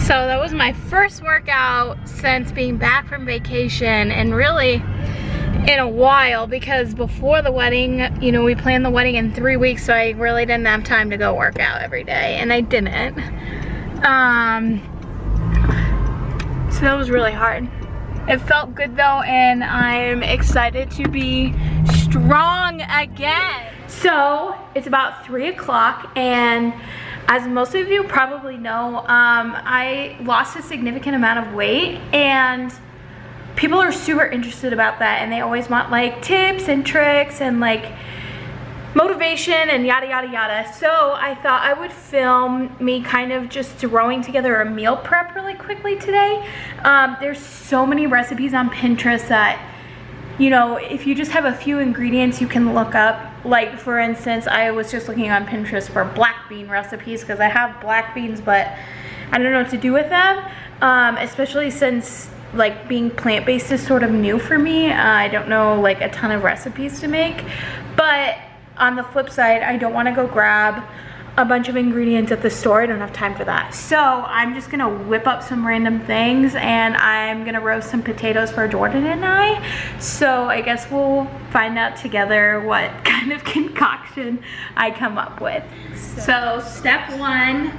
So that was my first workout since being back from vacation, and really in a while, because before the wedding, you know, we planned the wedding in 3 weeks, so I really didn't have time to go work out every day, and I didn't. So that was really hard. It felt good though, and I'm excited to be strong again. So it's about 3 o'clock, and as most of you probably know, I lost a significant amount of weight, and people are super interested about that, and they always want like tips and tricks and like motivation and yada yada yada. So I thought I would film me kind of just throwing together a meal prep really quickly today. There's so many recipes on Pinterest that, you know, if you just have a few ingredients you can look up. Like for instance, I was just looking on Pinterest for black bean recipes because I have black beans, but I don't know what to do with them, especially since like being plant-based is sort of new for me. I don't know like a ton of recipes to make, but on the flip side, I don't want to go grab a bunch of ingredients at the store. I don't have time for that. So I'm just gonna whip up some random things, and I'm gonna roast some potatoes for Jordan and I. So I guess we'll find out together what kind of concoction I come up with. So step one,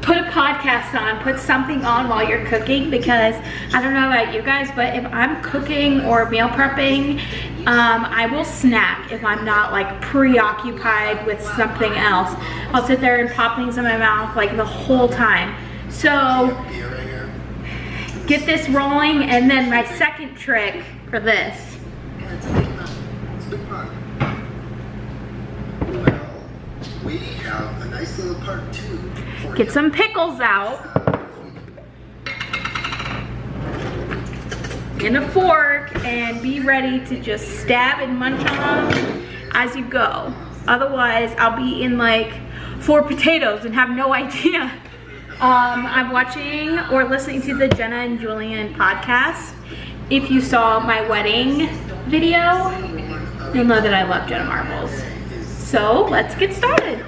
put a podcast on, put something on while you're cooking, because I don't know about you guys, but if I'm cooking or meal prepping, I will snack if I'm not like preoccupied with something else. I'll sit there and pop things in my mouth like the whole time. So get this rolling, and then my second trick for this. We have a nice little part 2. Get some pickles out. And a fork, and be ready to just stab and munch on them as you go. Otherwise, I'll be eating like 4 potatoes and have no idea. I'm watching or listening to the Jenna and Julian podcast. If you saw my wedding video, you'll know that I love Jenna Marbles. So let's get started.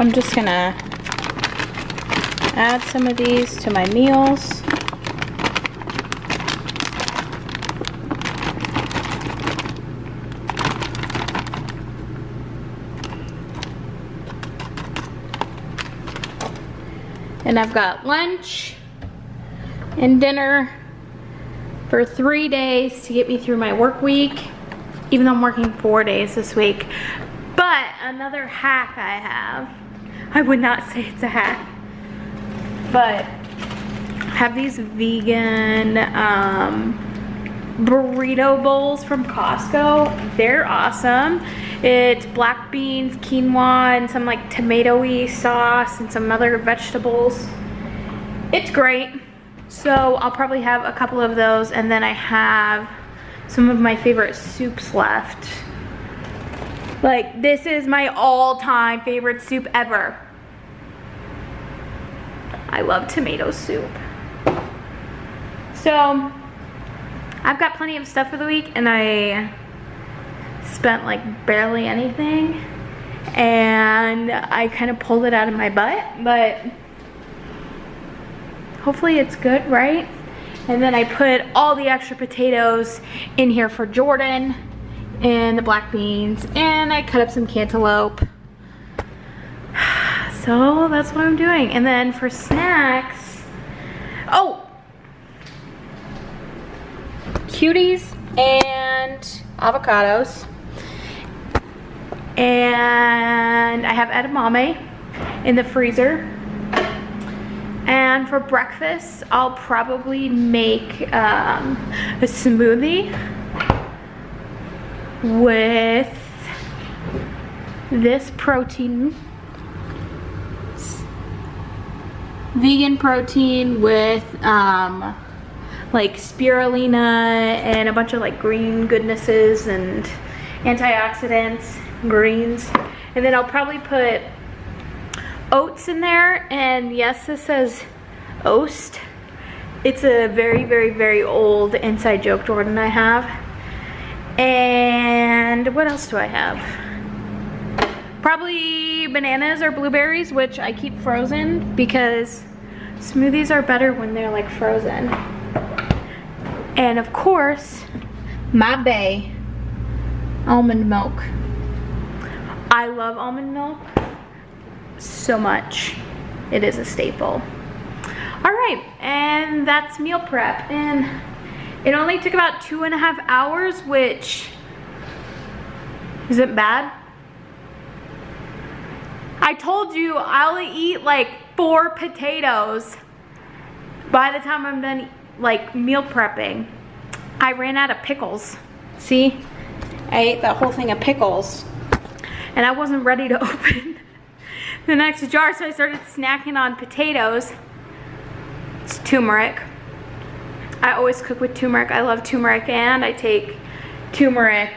I'm just gonna add some of these to my meals. And I've got lunch and dinner for 3 days to get me through my work week, even though I'm working 4 days this week. But another hack I have, I would not say it's a hack, but I have these vegan burrito bowls from Costco. They're awesome. It's black beans, quinoa, and some like tomato-y sauce and some other vegetables. It's great. So I'll probably have a couple of those, and then I have some of my favorite soups left. Like, this is my all-time favorite soup ever. I love tomato soup. So I've got plenty of stuff for the week, and I spent like barely anything, and I kind of pulled it out of my butt, but hopefully it's good, right? And then I put all the extra potatoes in here for Jordan and the black beans, and I cut up some cantaloupe. So that's what I'm doing. And then for snacks, oh, cuties and avocados. And I have edamame in the freezer. And for breakfast, I'll probably make a smoothie with this protein. Vegan protein with like spirulina and a bunch of like green goodnesses and antioxidants, greens. And then I'll probably put oats in there, and yes, this says Oast. It's a very, very, very old inside joke Jordan and I have. And what else do I have? Probably bananas or blueberries, which I keep frozen because smoothies are better when they're like frozen. And of course, my bae, almond milk. I love almond milk so much. It is a staple. All right, and that's meal prep. And it only took about 2.5 hours, which isn't bad. I told you I'll eat like 4 potatoes by the time I'm done like meal prepping. I ran out of pickles. See, I ate that whole thing of pickles, and I wasn't ready to open the next jar, so I started snacking on potatoes. It's turmeric. I always cook with turmeric. I love turmeric, and I take turmeric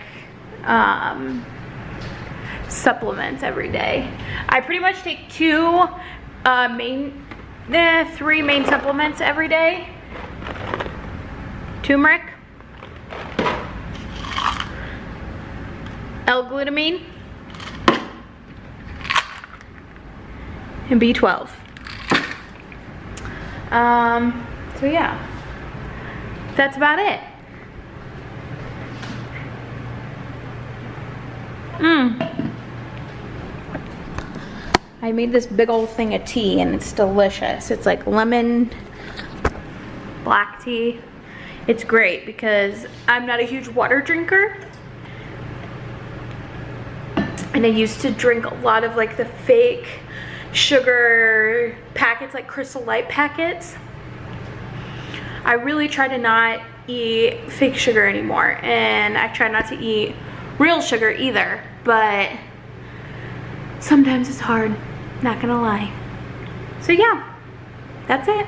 supplements every day. I pretty much take 3 main supplements every day. Turmeric, L-glutamine, and B12. So yeah, that's about it. I made this big old thing of tea, and it's delicious. It's like lemon black tea. It's great because I'm not a huge water drinker, and I used to drink a lot of like the fake sugar packets, like Crystal Light packets. I really try to not eat fake sugar anymore, and I try not to eat real sugar either, but sometimes it's hard, not gonna lie. So yeah, that's it.